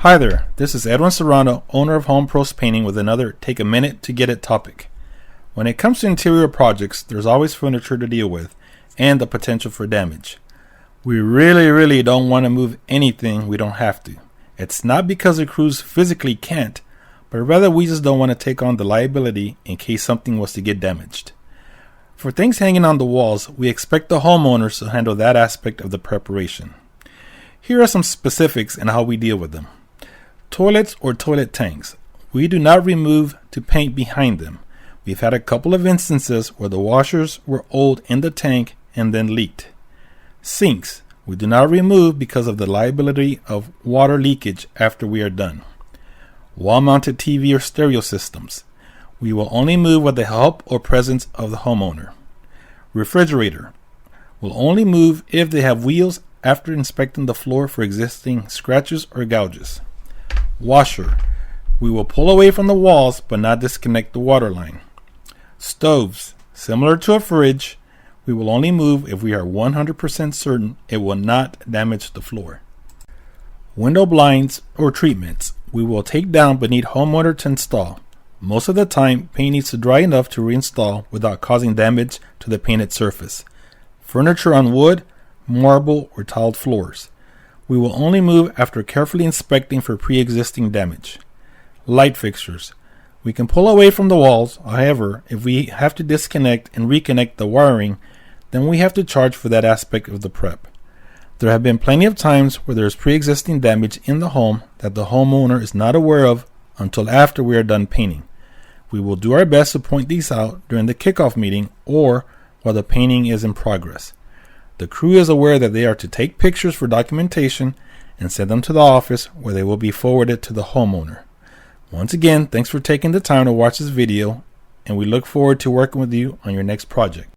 Hi there, this is Edwin Serrano, owner of Home Pros Painting, with another Take a Minute to Get It topic. When it comes to interior projects, there's always furniture to deal with and the potential for damage. We really don't want to move anything we don't have to. It's not because the crews physically can't, but rather we just don't want to take on the liability in case something was to get damaged. For things hanging on the walls, we expect the homeowners to handle that aspect of the preparation. Here are some specifics and how we deal with them. Toilets or toilet tanks. We do not remove to paint behind them. We've had a couple of instances where the washers were old in the tank and then leaked. Sinks. We do not remove because of the liability of water leakage after we are done. Wall-mounted TV or stereo systems. We will only move with the help or presence of the homeowner. Refrigerator. Will only move if they have wheels after inspecting the floor for existing scratches or gouges. Washer. We will pull away from the walls but not disconnect the water line. Stoves. Similar to a fridge, we will only move if we are 100% certain it will not damage the floor. Window blinds or treatments. We will take down but need homeowner to install. Most of the time, paint needs to dry enough to reinstall without causing damage to the painted surface. Furniture on wood, marble, or tiled floors. We will only move after carefully inspecting for pre-existing damage. Light fixtures. We can pull away from the walls. However, if we have to disconnect and reconnect the wiring, then we have to charge for that aspect of the prep. There have been plenty of times where there is pre-existing damage in the home that the homeowner is not aware of until after we are done painting. We will do our best to point these out during the kickoff meeting or while the painting is in progress. The crew is aware that they are to take pictures for documentation and send them to the office where they will be forwarded to the homeowner. Once again, thanks for taking the time to watch this video, and we look forward to working with you on your next project.